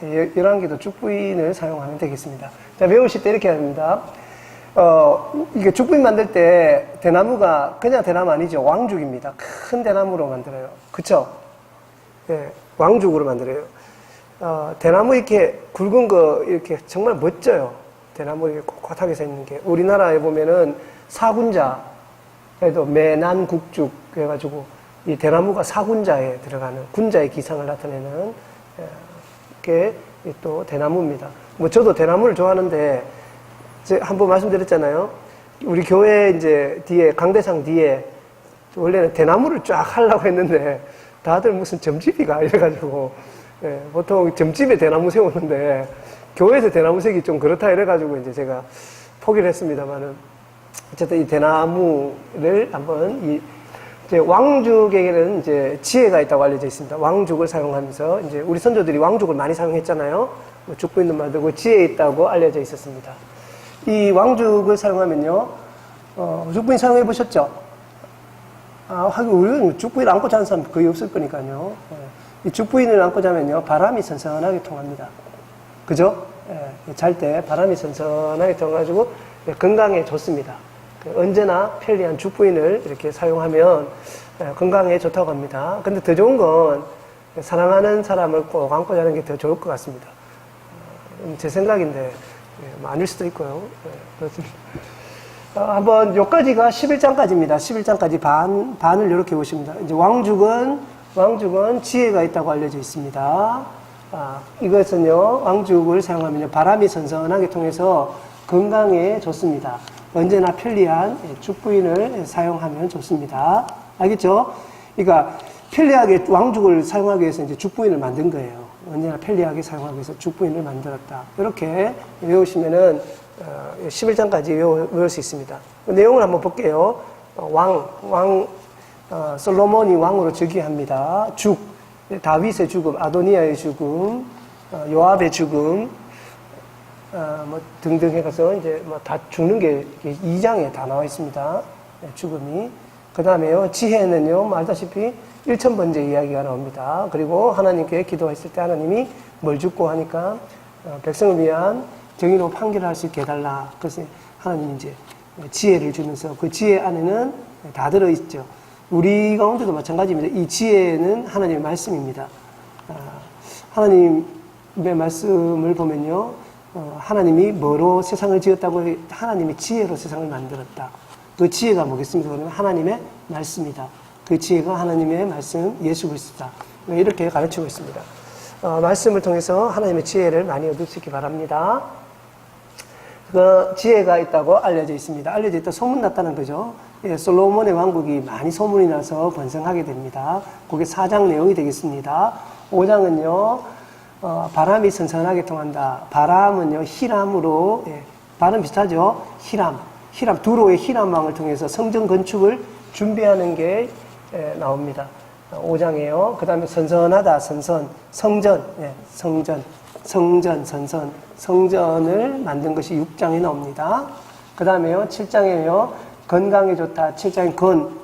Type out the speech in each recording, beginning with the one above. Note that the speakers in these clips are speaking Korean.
열왕기도 죽부인을 사용하면 되겠습니다. 자, 외우실 때 이렇게 합니다. 이게 죽부인 만들 때 대나무가 그냥 대나무 아니죠. 왕죽입니다. 큰 대나무로 만들어요. 그쵸? 예, 왕죽으로 만들어요. 대나무 이렇게 굵은 거 이렇게 정말 멋져요. 대나무 이렇게 꼿꼿하게 서 있는 게. 우리나라에 보면은 사군자, 그래도 매난국죽 해가지고 이 대나무가 사군자에 들어가는 군자의 기상을 나타내는 게 또 대나무입니다. 뭐 저도 대나무를 좋아하는데 한번 말씀드렸잖아요. 우리 교회 이제 뒤에 강대상 뒤에 원래는 대나무를 쫙 하려고 했는데 다들 무슨 점집이가 이래가지고 보통 점집에 대나무 세우는데 교회에서 대나무 세기 좀 그렇다 이래가지고 이제 제가 포기를 했습니다만은 어쨌든 이 대나무를 한번 이제 왕죽에게는 이제 지혜가 있다고 알려져 있습니다. 왕죽을 사용하면서 이제 우리 선조들이 왕죽을 많이 사용했잖아요. 뭐 죽부인도 만들고 지혜 있다고 알려져 있었습니다. 이 왕죽을 사용하면요, 죽부인 사용해 보셨죠? 하긴 우리는 죽부인 안고 자는 사람 거의 없을 거니까요. 이 죽부인을 안고 자면요, 바람이 선선하게 통합니다. 그죠? 잘 때 바람이 선선하게 통해가지고 건강에 좋습니다. 언제나 편리한 죽부인을 이렇게 사용하면 건강에 좋다고 합니다. 근데 더 좋은 건 사랑하는 사람을 꼭 안고 자는 게 더 좋을 것 같습니다. 제 생각인데 아닐 수도 있고요. 그렇습니다. 한번 여기까지가 11장까지입니다. 11장까지 반을 이렇게 보십니다. 이제 왕죽은 지혜가 있다고 알려져 있습니다. 이것은요, 왕죽을 사용하면요, 바람이 선선하게 통해서 건강에 좋습니다. 언제나 편리한 죽부인을 사용하면 좋습니다. 알겠죠? 그러니까 편리하게 왕죽을 사용하기 위해서 이제 죽부인을 만든 거예요. 언제나 편리하게 사용하기 위해서 죽부인을 만들었다. 이렇게 외우시면은 11장까지 외울 수 있습니다. 내용을 한번 볼게요. 솔로몬이 왕으로 즉위합니다. 다윗의 죽음, 아도니아의 죽음, 요압의 죽음, 뭐 등등 해가서 이제 뭐 다 죽는 게 2장에 다 나와 있습니다. 죽음이. 그 다음에요, 지혜는요, 뭐 알다시피 1000번째 이야기가 나옵니다. 그리고 하나님께 기도했을 때 하나님이 뭘 죽고 하니까 백성을 위한 정의로 판결할 수 있게 해달라. 그래서 하나님이 이제 지혜를 주면서 그 지혜 안에는 다 들어있죠. 우리 가운데도 마찬가지입니다. 이 지혜는 하나님의 말씀입니다. 하나님의 말씀을 보면요, 하나님이 뭐로 세상을 지었다고 하나님의 지혜로 세상을 만들었다. 그 지혜가 뭐겠습니까? 그러면 하나님의 말씀이다. 그 지혜가 하나님의 말씀, 예수 그리스도다. 이렇게 가르치고 있습니다. 말씀을 통해서 하나님의 지혜를 많이 얻을 수 있기 바랍니다. 그 지혜가 있다고 알려져 있습니다. 알려져 있다 소문났다는 거죠. 예, 솔로몬의 왕국이 많이 소문이 나서 번성하게 됩니다. 그게 4장 내용이 되겠습니다. 5장은요, 바람이 선선하게 통한다. 바람은요, 히람으로, 발음 비슷하죠? 히람, 두로의 히람왕을 통해서 성전 건축을 준비하는 게 나옵니다. 5장이에요. 그 다음에 선선하다, 성전, 성전을 만든 것이 6장에 나옵니다. 그 다음에요, 7장에요, 건강에 좋다. 7장에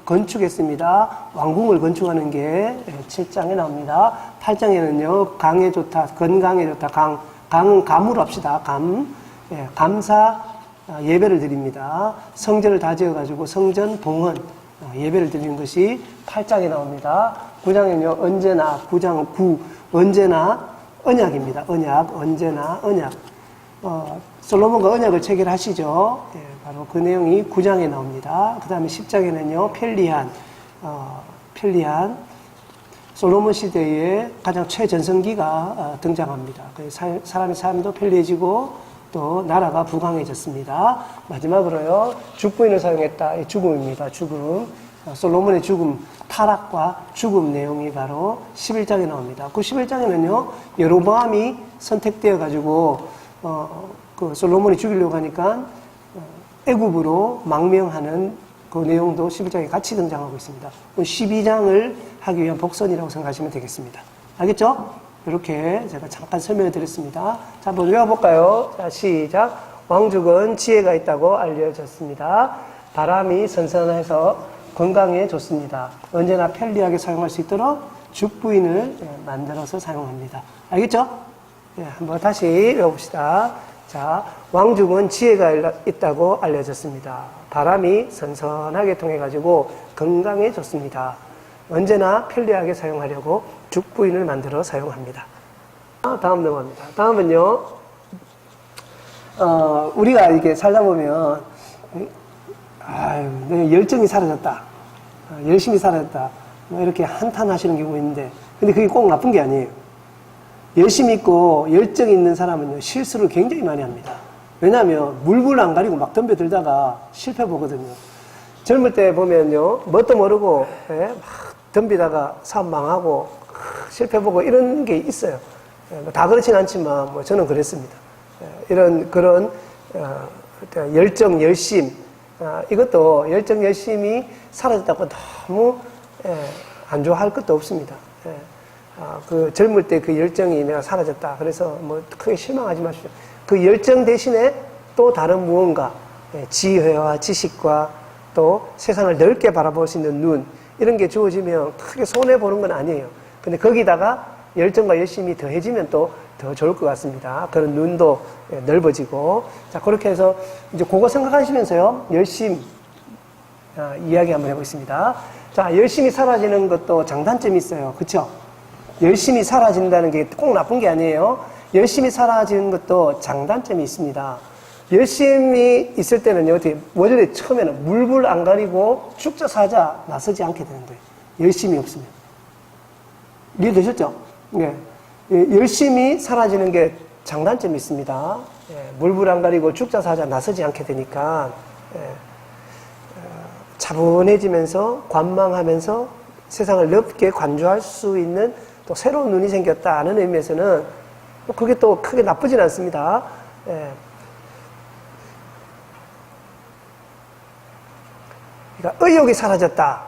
건축했습니다. 왕궁을 건축하는 게 7장에 나옵니다. 8장에는요, 강에 좋다, 건강에 좋다. 강은 감으로 합시다. 감사 예배를 드립니다. 성전을 다 지어가지고 성전 봉헌 예배를 드리는 것이 8장에 나옵니다. 9장에는요, 언제나 언약입니다. 언제나 언약. 솔로몬과 언약을 체결하시죠. 바로 그 내용이 9장에 나옵니다. 그 다음에 10장에는요, 편리한 솔로몬 시대의 가장 최전성기가 등장합니다. 사람의 삶도 편리해지고 또 나라가 부강해졌습니다. 마지막으로요, 죽부인을 사용했다. 이 죽음입니다. 죽음. 솔로몬의 죽음, 타락과 죽음 내용이 바로 11장에 나옵니다. 그 11장에는요, 여로보암이 선택되어 가지고 그 솔로몬이 죽이려고 하니까 애굽으로 망명하는 그 내용도 11장에 같이 등장하고 있습니다. 12장을 하기 위한 복선이라고 생각하시면 되겠습니다. 알겠죠? 이렇게 제가 잠깐 설명을 드렸습니다. 자, 한번 외워볼까요? 자, 시작. 왕죽은 지혜가 있다고 알려졌습니다. 바람이 선선해서 건강에 좋습니다. 언제나 편리하게 사용할 수 있도록 죽부인을 만들어서 사용합니다. 알겠죠? 예, 한번 다시 외워봅시다. 자, 왕죽은 지혜가 있다고 알려졌습니다. 바람이 선선하게 통해가지고 건강에 좋습니다. 언제나 편리하게 사용하려고 죽부인을 만들어 사용합니다. 다음 넘어갑니다. 다음은요, 우리가 이렇게 살다 보면, 아유, 내 열정이 사라졌다. 열심히 살았다. 뭐 이렇게 한탄하시는 경우 있는데, 근데 그게 꼭 나쁜 게 아니에요. 열심히 있고 열정이 있는 사람은요, 실수를 굉장히 많이 합니다. 왜냐하면 물불 안 가리고 막 덤벼들다가 실패 보거든요. 젊을 때 보면요, 뭣도 모르고 막 덤비다가 사업 망하고 실패 보고 이런 게 있어요. 다 그렇진 않지만 뭐 저는 그랬습니다. 이런 그런 열정, 열심, 이것도 열정, 열심이 사라졌다고 너무 안 좋아할 것도 없습니다. 그 젊을 때 그 열정이 내가 사라졌다. 그래서 뭐 크게 실망하지 마십시오. 그 열정 대신에 또 다른 무언가, 지혜와 지식과 또 세상을 넓게 바라볼 수 있는 눈, 이런 게 주어지면 크게 손해보는 건 아니에요. 근데 거기다가 열정과 열심이 더해지면 또 더 좋을 것 같습니다. 그런 눈도 넓어지고. 자, 그렇게 해서 이제 그거 생각하시면서요, 열심, 이야기 한번 해보겠습니다. 자, 열심히 사라지는 것도 장단점이 있어요. 그쵸? 열심히 사라진다는 게 꼭 나쁜 게 아니에요. 열심히 사라지는 것도 장단점이 있습니다. 열심히 있을 때는요, 어떻게, 원래 처음에는 물불 안 가리고 죽자 사자 나서지 않게 되는 거예요. 열심히 없으면. 이해되셨죠? 네. 열심히 사라지는 게 장단점이 있습니다. 물불 안 가리고 죽자 사자 나서지 않게 되니까, 차분해지면서 관망하면서 세상을 넓게 관조할 수 있는 또 새로운 눈이 생겼다는 의미에서는 그게 또 크게 나쁘진 않습니다. 그러니까 의욕이 사라졌다.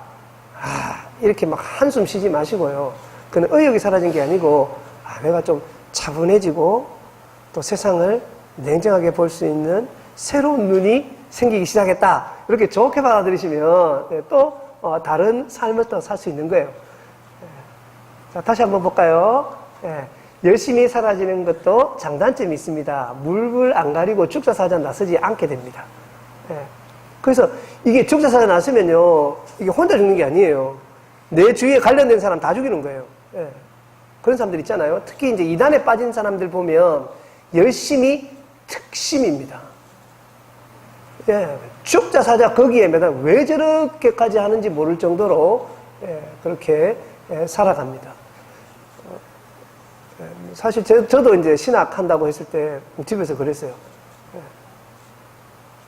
이렇게 막 한숨 쉬지 마시고요. 그는 의욕이 사라진 게 아니고, 내가 좀 차분해지고 또 세상을 냉정하게 볼 수 있는 새로운 눈이 생기기 시작했다. 이렇게 좋게 받아들이시면 또 다른 삶을 또 살 수 있는 거예요. 자, 다시 한번 볼까요? 열심히 사라지는 것도 장단점이 있습니다. 물불 안 가리고 죽자사자 나서지 않게 됩니다. 그래서 이게 죽자사자 나서면요, 이게 혼자 죽는 게 아니에요. 내 주위에 관련된 사람 다 죽이는 거예요. 그런 사람들 있잖아요. 특히 이제 이단에 빠진 사람들 보면 열심히 특심입니다. 죽자사자 거기에 매달 왜 저렇게까지 하는지 모를 정도로 그렇게 살아갑니다. 사실 저도 이제 신학한다고 했을 때 집에서 그랬어요.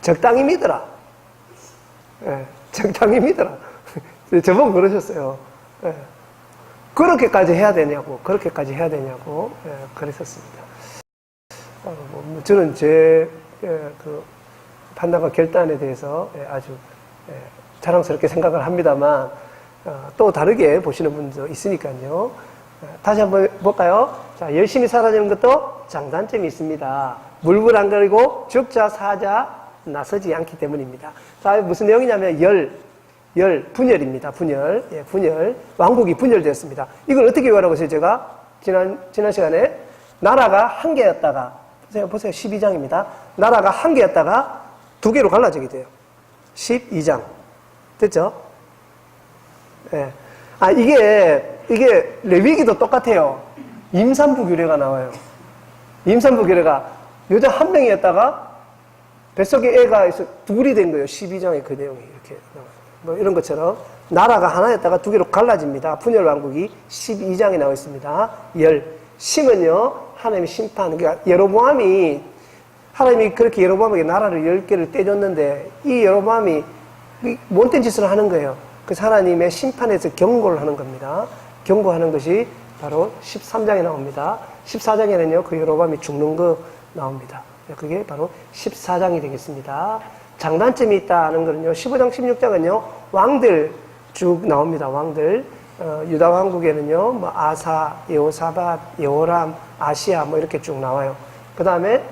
적당히 믿어라. 적당히 믿어라. 저보고 그러셨어요. 그렇게까지 해야 되냐고, 그렇게까지 해야 되냐고, 그랬었습니다. 저는 제 그 판단과 결단에 대해서 아주 자랑스럽게 생각을 합니다만, 또 다르게 보시는 분도 있으니까요. 다시 한번 볼까요? 자, 열심히 사라지는 것도 장단점이 있습니다. 물불 안 가리고 죽자 사자 나서지 않기 때문입니다. 자, 무슨 내용이냐면 분열입니다. 분열. 분열. 왕국이 분열되었습니다. 이걸 어떻게 외우라고 했어요, 제가? 지난 시간에. 나라가 한 개였다가, 보세요. 12장입니다. 나라가 한 개였다가 두 개로 갈라지게 돼요. 12장. 됐죠? 이게 레위기도 똑같아요. 임산부 규례가 나와요. 임산부 규례가 여자 한 명이었다가 뱃속에 애가 있어 둘이 된 거예요. 12장에 그 내용이 이렇게 나와요. 뭐 이런 것처럼 나라가 하나였다가 두 개로 갈라집니다. 분열 왕국이 12장에 나와 있습니다. 심은요, 하나님의 심판. 그러니까 예로보암이, 하나님이 그렇게 예로보암에게 나라를 10개를 떼줬는데 이 예로보암이 못된 짓을 하는 거예요. 그래서 하나님의 심판에서 경고를 하는 겁니다. 경고하는 것이 바로 13장에 나옵니다. 14장에는요, 그 예로보암이 죽는 거 나옵니다. 그게 바로 14장이 되겠습니다. 장단점이 있다는 거는요, 15장, 16장은요, 왕들 쭉 나옵니다. 왕들. 유다 왕국에는요, 뭐, 아사, 여호사밧, 여호람, 아시아, 뭐, 이렇게 쭉 나와요. 그 다음에,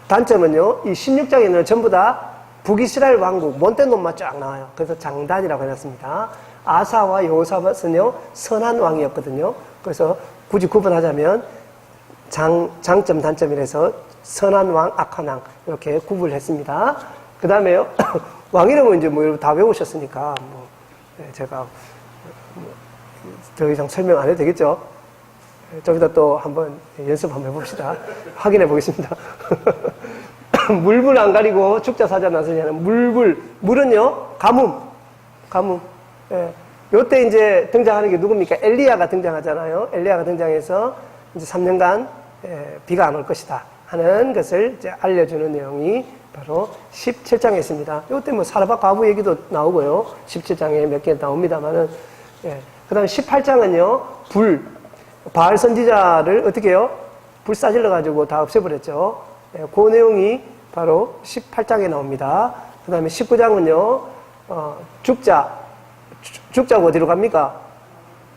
단점은요, 이 16장에는 전부 다 북이스라엘 왕국, 못된 놈만 쫙 나와요. 그래서 장단이라고 해놨습니다. 아사와 여호사밧은요, 선한 왕이었거든요. 그래서 굳이 구분하자면 장점, 단점이라서 선한 왕, 악한 왕 이렇게 구분을 했습니다. 그 다음에요. 왕 이름은 이제 뭐 여러분 다 외우셨으니까 제가 더 이상 설명 안 해도 되겠죠? 좀 이따 또 한번 연습 한번 해봅시다. 확인해 보겠습니다. 물불 안 가리고 죽자 사자 나서지 하는 물은요 가뭄. 예. 요때 이제 등장하는 게 누굽니까? 엘리야가 등장하잖아요. 엘리야가 등장해서 이제 3년간 비가 안 올 것이다 하는 것을 이제 알려주는 내용이 바로 17장에 있습니다. 요때 뭐 사르밧 과부 얘기도 나오고요. 17장에 몇 개 나옵니다만은 그 다음에 18장은요 바알 선지자를 어떻게 해요? 불 싸질러 가지고 다 없애버렸죠. 그 내용이 바로 18장에 나옵니다. 그 다음에 19장은요 죽자고 어디로 갑니까?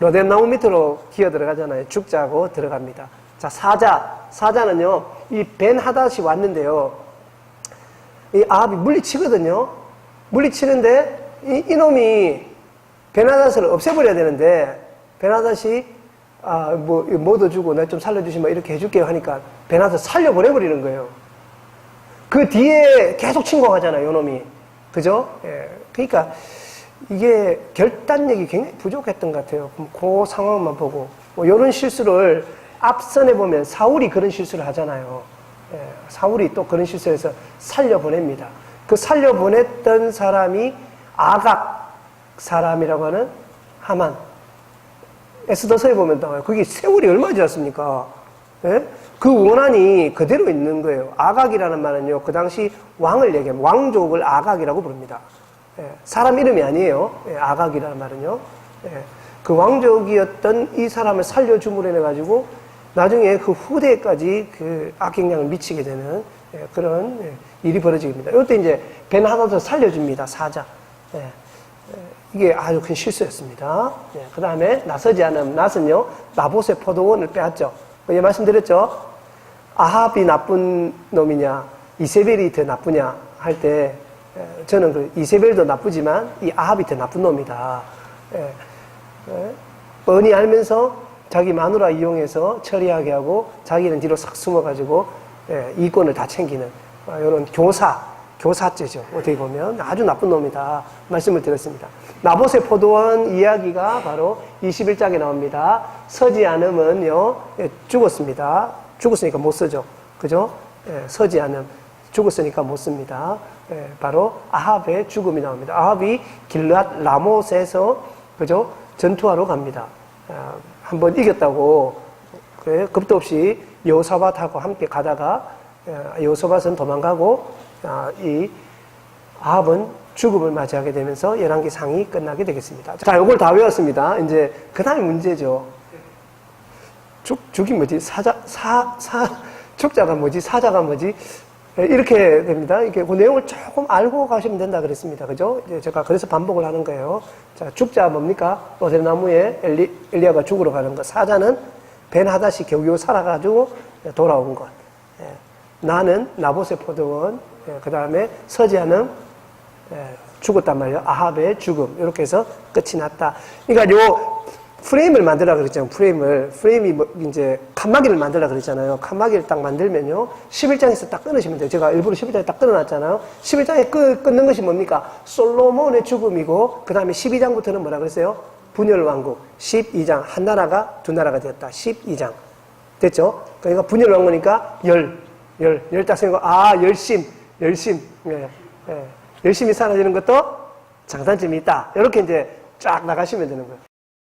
로덴나무 밑으로 기어 들어가잖아요. 죽자고 들어갑니다. 자, 사자는요, 이 벤하닷이 왔는데요. 이 아합이 물리치거든요. 물리치는데, 이놈이 벤하닷을 없애버려야 되는데, 벤하닷이, 뭐 얻어주고, 나 좀 살려주시면 이렇게 해줄게요 하니까, 벤하닷 살려보내버리는 거예요. 그 뒤에 계속 침공하잖아요, 이놈이. 그죠? 예. 그러니까, 이게 결단력이 굉장히 부족했던 것 같아요. 그 상황만 보고. 이런 실수를 앞선에 보면 사울이 그런 실수를 하잖아요. 예, 사울이 또 그런 실수해서 살려보냅니다. 그 살려보냈던 사람이 아각 사람이라고 하는 하만. 에스더서에 보면 나와요. 그게 세월이 얼마나 지났습니까? 예? 그 원한이 그대로 있는 거예요. 아각이라는 말은요, 그 당시 왕을 얘기하면 왕족을 아각이라고 부릅니다. 사람 이름이 아니에요. 아각이라는 말은요. 그 왕족이었던 이 사람을 살려줌으로 인해가지고 나중에 그 후대까지 그 악영향을 미치게 되는 그런 일이 벌어집니다. 이때 이제 벤하닷을 살려줍니다. 사자. 이게 아주 큰 실수였습니다. 그 다음에 나서지 않음. 낫은요, 나봇의 포도원을 빼앗죠. 예, 말씀드렸죠. 아합이 나쁜 놈이냐, 이세벨이 더 나쁘냐 할 때, 저는 그 이세벨도 나쁘지만 이 아합이 더 나쁜 놈이다. 뻔히 알면서 자기 마누라 이용해서 처리하게 하고 자기는 뒤로 싹 숨어가지고 이권을 다 챙기는 이런 교사죄죠. 어떻게 보면 아주 나쁜 놈이다 말씀을 드렸습니다. 나봇의 포도원 이야기가 바로 21장에 나옵니다. 서지 않음은요 죽었습니다. 죽었으니까 못 쓰죠. 그죠? 서지 않음. 죽었으니까 못 씁니다. 바로 아합의 죽음이 나옵니다. 아합이 길르앗 라못에서 그죠? 전투하러 갑니다. 한번 이겼다고 겁도 없이 여호사밧하고 함께 가다가 여호사밧은 도망가고 이 아합은 죽음을 맞이하게 되면서 열왕기상이 끝나게 되겠습니다. 자, 요걸 다 외웠습니다. 이제 그 다음에 문제죠. 죽이 뭐지? 죽자가 뭐지? 사자가 뭐지? 이렇게 됩니다. 이렇게 그 내용을 조금 알고 가시면 된다 그랬습니다. 그죠? 이제 제가 그래서 반복을 하는 거예요. 자, 죽자 뭡니까? 로뎀나무에 엘리야가 죽으러 가는 것. 사자는 벤하닷이 겨우겨우 살아가지고 돌아온 것. 나는 나봇의 포도원. 그 다음에 서지 않음. 죽었단 말이에요. 아합의 죽음. 이렇게 해서 끝이 났다. 그러니까 요 프레임을 만들라 그랬잖아요. 프레임이 뭐 이제 칸막이를 만들라 그랬잖아요. 칸막이를 딱 만들면요. 11장에서 딱 끊으시면 돼요. 제가 일부러 11장에 딱 끊어놨잖아요. 11장에 끊는 것이 뭡니까? 솔로몬의 죽음이고, 그 다음에 12장부터는 뭐라 그랬어요? 분열왕국. 12장. 한 나라가 두 나라가 되었다. 12장. 됐죠? 그러니까 분열왕국이니까 열 딱 생각, 열심. 열심히 사라지는 것도 장단점이 있다. 이렇게 이제 쫙 나가시면 되는 거예요.